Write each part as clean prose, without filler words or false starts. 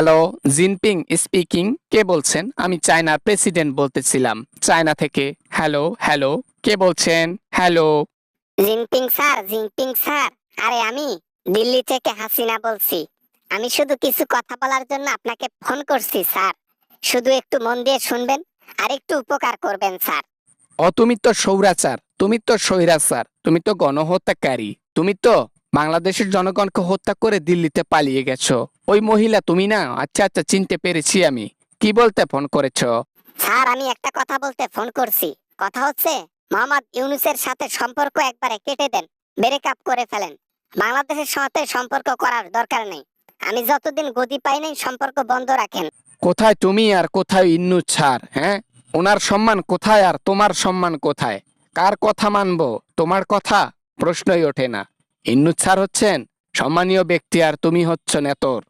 Hello, Jinping speaking. কে বলছেন? আমি চায়নার প্রেসিডেন্ট বলতেছিলাম। চায়না থেকে। হ্যালো, হ্যালো, কে বলছেন? Hello. Jinping sir, Jinping sir. আরে আমি দিল্লি থেকে হাসিনা বলছি। আমি শুধু কিছু কথা বলার জন্য আপনাকে ফোন করছি স্যার। শুধু একটু মন দিয়ে শুনবেন আর একটু উপকার করবেন স্যার। তুমি তো স্বৈরাচার, তুমি তো স্বৈরাচার, তুমি তো গণহত্যাকারী, তুমি তো বাংলাদেশের জনগণকে হত্যা করে দিল্লিতে পালিয়ে গেছো। ওই মহিলা তুমি না? আচ্ছা আচ্ছা, চিনতে পেরেছি আমি। কি বলতে ফোন করেছো? স্যার আমি একটা কথা বলতে ফোন করছি। কথা হচ্ছে মোহাম্মদ ইউনূসের সাথে সম্পর্ক একবারে কেটে দেন, ব্রেকআপ করে ফেলেন। বাংলাদেশের সাথে সম্পর্ক করার দরকার নেই। আমি যতদিন গদি পাই নাই সম্পর্ক বন্ধ রাখেন। কোথায় তুমি আর কোথায় ইন্নু ছাড়? হ্যাঁ, ওনার সম্মান কোথায় আর তোমার সম্মান কোথায়? কার কথা মানবো? তোমার কথা প্রশ্নই ওঠে না। ইন্নু ছাড় হচ্ছেন সম্মানীয় ব্যক্তি আর তুমি হচ্ছ নেতর।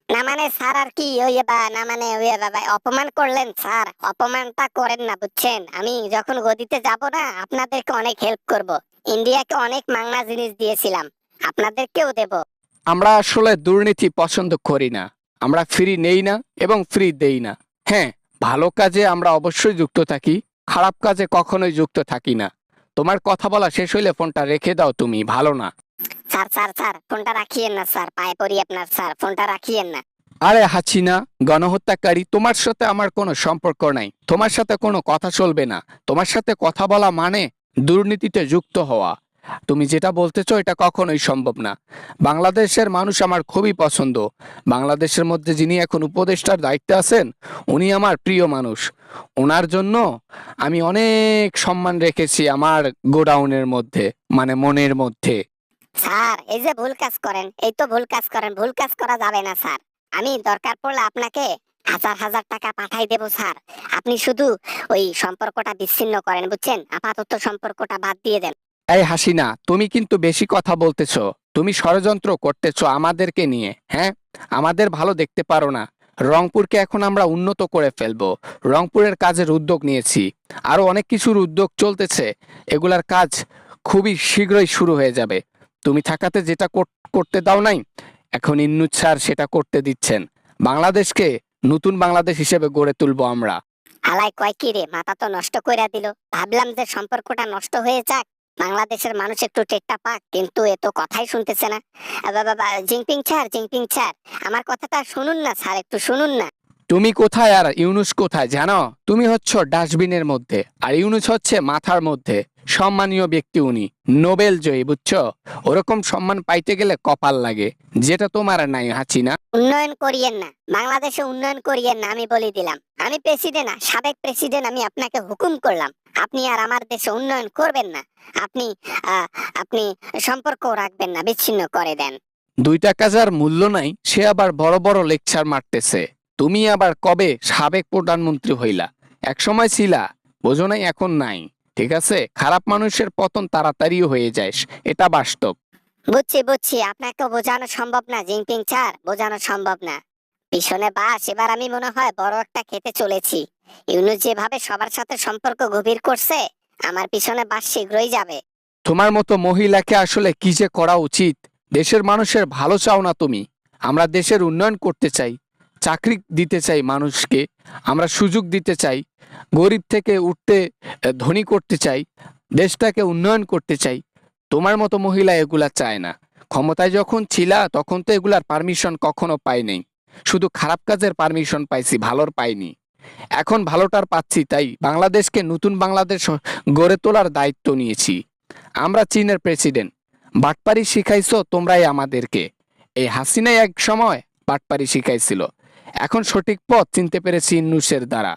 না মানে স্যার আর কি ওই বা না মানে ওই বাবা অপমান করলেন স্যার। অপমানটা করেন না বুঝছেন। আমি যখন গদিতে যাব না আপনাদেরকে অনেক হেল্প করব। ইন্ডিয়াকে অনেক মাংনা জিনিস দিয়েছিলাম, আপনাদেরকেও দেব। আমরা আসলে দুর্নীতি পছন্দ করি না। আমরা ফ্রি নেই না এবং ফ্রি দেই না। হ্যাঁ, ভালো কাজে আমরা অবশ্যই যুক্ত থাকি, খারাপ কাজে কখনোই যুক্ত থাকি না। তোমার কথা বলা শেষ হইলে ফোনটা রেখে দাও, তুমি ভালো না। স্যার স্যার স্যার ফোনটা রাখিয়েন না স্যার, পায়ে পড়ি আপনার স্যার, ফোনটা রাখিয়েন না। আরে হাসিনা, গণহত্যাকারী, তোমার সাথে আমার কোনো সম্পর্ক নাই। তোমার সাথে কোনো কথা চলবে না। তোমার সাথে কথা বলা মানে দুর্নীতিতে যুক্ত হওয়া। তুমি যেটা বলতেছো এটা কখনোই সম্ভব না। বাংলাদেশের মানুষ আমার খুবই পছন্দ। বাংলাদেশের মধ্যে যিনি এখন উপদেষ্টার দায়িত্বে আছেন, উনি আমার প্রিয় মানুষ। ওনার জন্য আমি অনেক সম্মান রেখেছি আমার গোডাউনের মধ্যে, মানে মনের মধ্যে। স্যার এই যে ভুল কাজ করেন, এই তো ভুল কাজ করেন। ভুল কাজ করা যাবে না স্যার। আমি দরকার পড়লে আপনাকে হাজার হাজার টাকা পাঠাই দেব স্যার। আপনি শুধু ওই সম্পর্কটা বিচ্ছিন্ন করেন বুঝছেন। আপাতত সম্পর্কটা বাদ দিয়ে দেন। এই হাসিনা, তুমি কিন্তু বেশি কথা বলতেছো। তুমি ষড়যন্ত্র করতেছো আমাদেরকে নিয়ে। হ্যাঁ, আমাদের ভালো দেখতে পারো না। রংপুরকে এখন আমরা উন্নত করে ফেলবো। রংপুরের কাজের উদ্যোগ নিয়েছি। আরো অনেক কিছুর উদ্যোগ চলতেছে। এগুলার কাজ খুবই শীঘ্রই শুরু হয়ে যাবে। তুমি থাকাতে যেটা করতে দাও নাই, এখন ইন্নুস স্যার সেটা করতে দিচ্ছেন। বাংলাদেশকে নতুন বাংলাদেশ হিসেবে গড়ে তুলবো আমরা। হালাই কয় কি রে, মাথা তো নষ্ট কইরা দিল। ভাবলাম যে সম্পর্কটা নষ্ট হয়ে যাক, বাংলাদেশের মানুষ একটু টেক্কা পাক, কিন্তু এ তো কথাই শুনতেছে না। বাবা জিনপিং স্যার, জিনপিং স্যার, আমার কথাটা শুনুন না স্যার, একটু শুনুন না। তুমি কোথায় আর ইউনুস কোথায় জানো? তুমি হচ্ছ ডাস্টবিনের মধ্যে আর ইউনুস হচ্ছে মাথার মধ্যে। সম্মানীয় ব্যক্তি উনি, নোবেল জয়ী, বুঝছো? ওরকম সম্মান পাইতে গেলে কপাল লাগে, যেটা তোমার আর নাই হাসিনা। উন্নয়ন করিয়েন না, বাংলাদেশে উন্নয়ন করিয়েন না। আমি বলি দিলাম, আমি প্রেসিডেন্ট না, সাবেক প্রেসিডেন্ট। আমি আপনাকে হুকুম করলাম, আপনি আর আমার দেশে উন্নয়ন করবেন না। আপনি আহ, আপনি সম্পর্ক রাখবেন না, বিচ্ছিন্ন করে দেন। 2 টাকা যার মূল্য নাই সে আবার বড় বড় লেকচার মারতেছে। তুমি আবার কবে সাবেক প্রধানমন্ত্রী হইলা? এক সময় ছিলা, বোঝো নাই, এখন নাই। ঠিক আছে, খারাপ মানুষের পতন তাড়াতাড়ি হয়ে যায়, এটা বাস্তব। বুঝছি বুঝছি, আপনাকে বোঝানো সম্ভব না জিনপিং স্যার, বোঝানো সম্ভব না। পিছনে বাস, এবার আমি মনে হয় বড় একটা খেতে চলেছি। ইউনুস যেভাবে সবার সাথে সম্পর্ক গভীর করছে, আমার পিছনে বাস শীঘ্রই যাবে। তোমার মতো মহিলাকে আসলে কি যে করা উচিত। দেশের মানুষের ভালো চাও না তুমি। আমরা দেশের উন্নয়ন করতে চাই, চাকরি দিতে চাই মানুষকে, আমরা সুযোগ দিতে চাই, গরিব থেকে উঠতে ধনী করতে চাই, দেশটাকে উন্নয়ন করতে চাই। তোমার মতো মহিলা এগুলা চায় না। ক্ষমতায় যখন ছিলা তখন তো এগুলার পারমিশন কখনো পাই নাই। শুধু খারাপ কাজের পারমিশন পাইছি, ভালোর পাইনি। এখন ভালোটার পাচ্ছি, তাই বাংলাদেশকে নতুন বাংলাদেশ গড়ে তোলার দায়িত্ব নিয়েছি। আমরা চীনের প্রেসিডেন্ট। বাটপারি শিখাইছো তোমরাই আমাদেরকে। এই হাসিনাই এক সময় বাটপারি শিখাইছিল। এখন সঠিক পথ চিনতে পেরেছি ইন্নুসের দ্বারা।